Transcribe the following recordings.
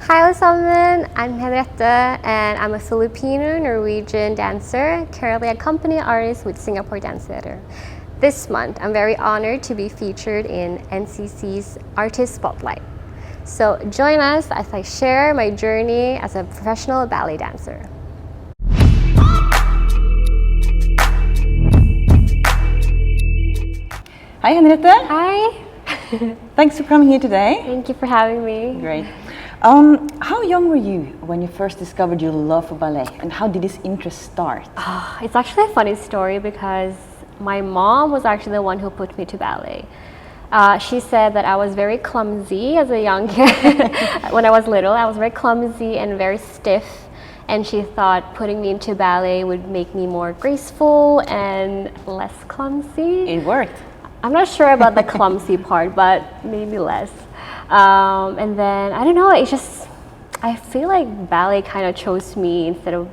Hi allesammans, I'm Henriette and I'm a Filipino Norwegian dancer, currently a company artist with Singapore Dance Theatre. This month, I'm very honored to be featured in NCC's Artist Spotlight. So join us as I share my journey as a professional ballet dancer. Hi Henriette. Hi. Thanks for coming here today. Thank you for having me. Great. How young were you when you first discovered your love for ballet, and how did this interest start? It's actually a funny story because my mom was actually the one who put me to ballet. She said that I was very clumsy as a young kid. When I was little, I was very clumsy and very stiff, and she thought putting me into ballet would make me more graceful and less clumsy. It worked. I'm not sure about the clumsy part, but maybe less. And then, I don't know, I feel like ballet kind of chose me instead of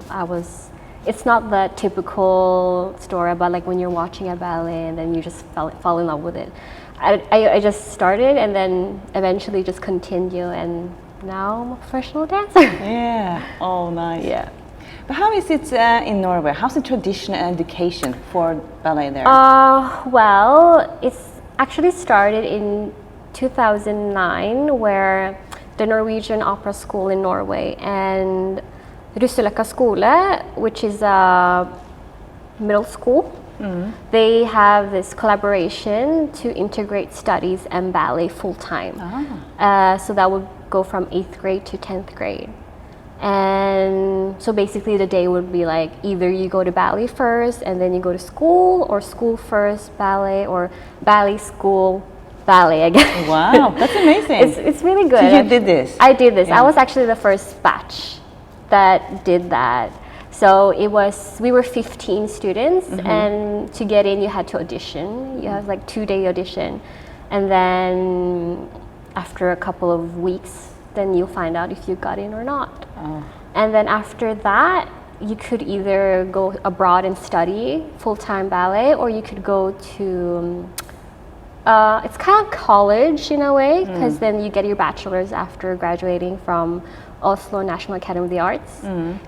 it's not the typical story about like when you're watching a ballet and then you just fall in love with it. I just started and then eventually just continue, and now I'm a professional dancer. Yeah, oh nice. Yeah. But how is it in Norway? How's the tradition and education for ballet there? Well, it's actually started in 2009, where the Norwegian Opera School in Norway and Russeløkka Skole, which is a middle school, they have this collaboration to integrate studies and ballet full-time. So that would go from 8th grade to 10th grade. And so basically the day would be like either you go to ballet first and then you go to school, or school first ballet, or ballet school ballet again. Wow, that's amazing. It's really good. So you did this? I did this. Yeah. I was actually the first batch that did that. So we were 15 students, and to get in you had to audition. You have like 2-day audition, and then after a couple of weeks then you'll find out if you got in or not. And then after that, you could either go abroad and study full-time ballet, or you could go to, it's kind of college in a way, because then you get your bachelor's after graduating from Oslo National Academy of the Arts.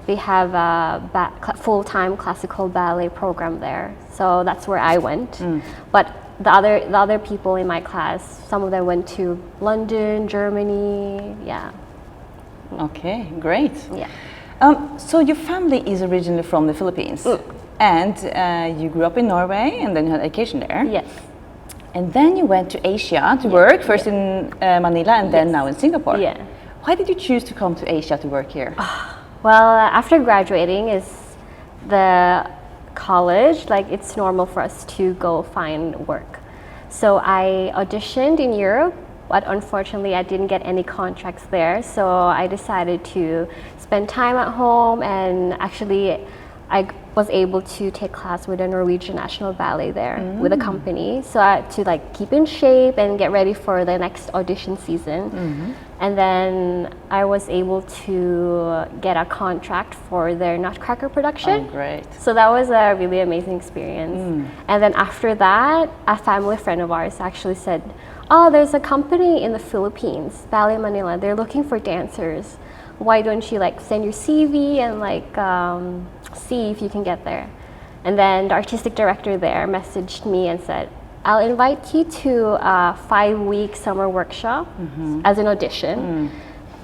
They have a full-time classical ballet program there. So that's where I went. But the other people in my class, some of them went to London, Germany, yeah. Okay, great. Yeah. So your family is originally from the Philippines, and you grew up in Norway, and then you had education there. Yes. And then you went to Asia to work, first in Manila and then now in Singapore. Yeah. Why did you choose to come to Asia to work here? Well, after graduating is the college, like it's normal for us to go find work. So I auditioned in Europe, but unfortunately I didn't get any contracts there. So I decided to spend time at home, and actually I was able to take class with the Norwegian National Ballet there with a company. So to like keep in shape and get ready for the next audition season. And then I was able to get a contract for their Nutcracker production. Oh, great. So that was a really amazing experience. And then after that, a family friend of ours actually said, oh, there's a company in the Philippines, Ballet Manila, they're looking for dancers. Why don't you like send your CV and like see if you can get there? And then the artistic director there messaged me and said, I'll invite you to a 5-week summer workshop as an audition.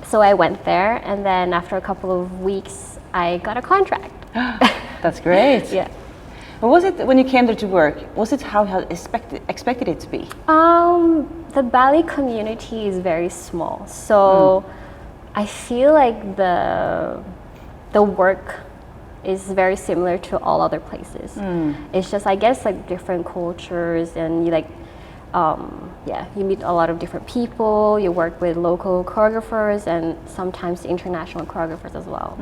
So I went there, and then after a couple of weeks, I got a contract. That's great. Yeah. But was it, when you came there to work, was it how you had expected it to be? The ballet community is very small, so I feel like the work is very similar to all other places. It's just, I guess, like different cultures, and you like, you meet a lot of different people. You work with local choreographers and sometimes international choreographers as well.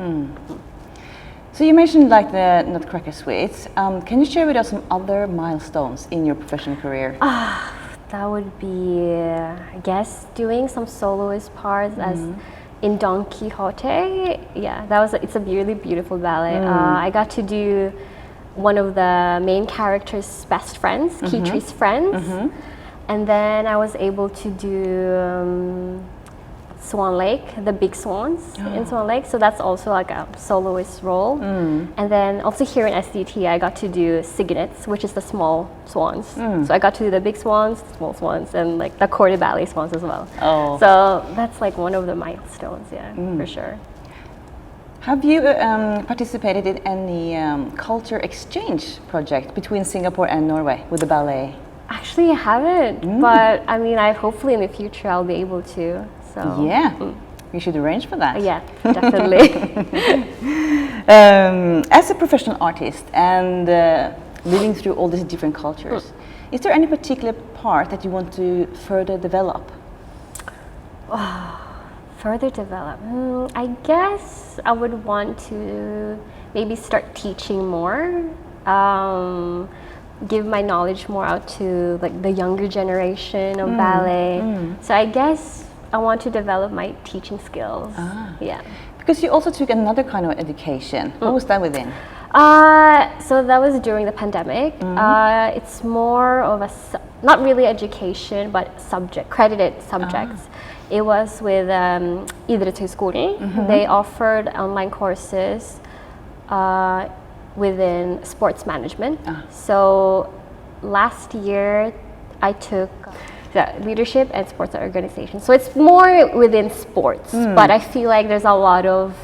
So you mentioned like the Nutcracker suites. Can you share with us some other milestones in your professional career? That would be, I guess, doing some soloist parts as in Don Quixote. Yeah, it's a really beautiful ballet. I got to do one of the main character's best friends, Kitri's friends. And then I was able to do Swan Lake, the big swans in Swan Lake. So that's also like a soloist role. And then also here in SDT, I got to do cygnets, which is the small swans. So I got to do the big swans, small swans, and like the court ballet swans as well. So that's like one of the milestones, for sure. Have you participated in any culture exchange project between Singapore and Norway with the ballet? Actually, I haven't, but I mean, hopefully in the future I'll be able to. So yeah, we should arrange for that. Yeah, definitely. As a professional artist and living through all these different cultures, is there any particular part that you want to further develop? Further develop? I guess I would want to maybe start teaching more. Give my knowledge more out to like the younger generation of ballet. So I guess I want to develop my teaching skills. Yeah. Because you also took another kind of education. What was that within? So that was during the pandemic. It's more of a, not really education, but credited subjects. It was with Idrettshøyskolen. They offered online courses within sports management. So last year I took leadership and sports organization. So it's more within sports, but I feel like there's a lot of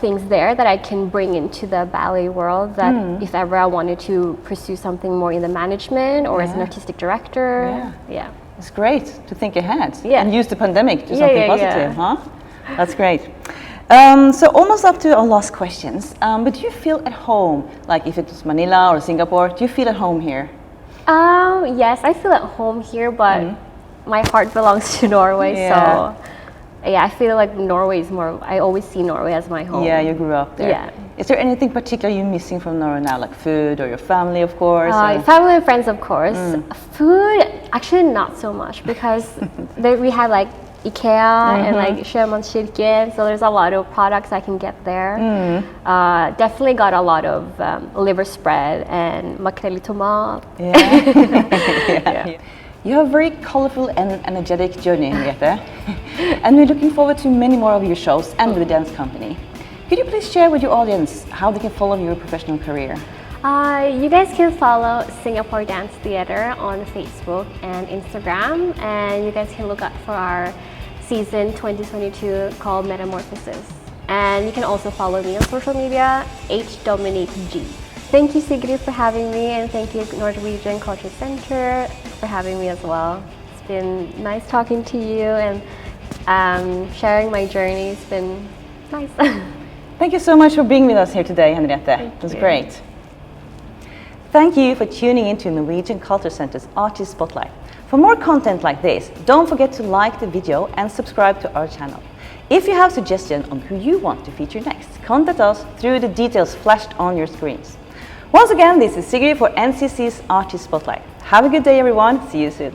things there that I can bring into the ballet world that if ever I wanted to pursue something more in the management or as an artistic director. Yeah. It's great to think ahead and use the pandemic to something positive, huh? That's great. So almost up to our last questions, but do you feel at home, like if it's Manila or Singapore, do you feel at home here? Yes, I feel at home here, but my heart belongs to Norway, so yeah, I feel like Norway is more, I always see Norway as my home. Yeah, you grew up there. Yeah. Is there anything particular you're missing from Norway now, like food or your family, of course? Family and friends, of course. Food, actually not so much, because we have like IKEA and like Sjømannskirken, so there's a lot of products I can get there. Definitely got a lot of liver spread and makrell i tomat. You have a very colorful and energetic journey, Henriette, and we're looking forward to many more of your shows and with the dance company. Could you please share with your audience how they can follow your professional career? You guys can follow Singapore Dance Theatre on Facebook and Instagram, and you guys can look out for our season 2022 called Metamorphosis. And you can also follow me on social media, HDominiqueG. Thank you, Sigrid, for having me, and thank you, Norwegian Culture Center, for having me as well. It's been nice talking to you and sharing my journey. It's been nice. Thank you so much for being with us here today, Henriette. It was great. Thank you for tuning in to Norwegian Culture Center's Artist Spotlight. For more content like this, don't forget to like the video and subscribe to our channel. If you have suggestions on who you want to feature next, contact us through the details flashed on your screens. Once again, this is Sigrid for NCC's Artist Spotlight. Have a good day, everyone. See you soon.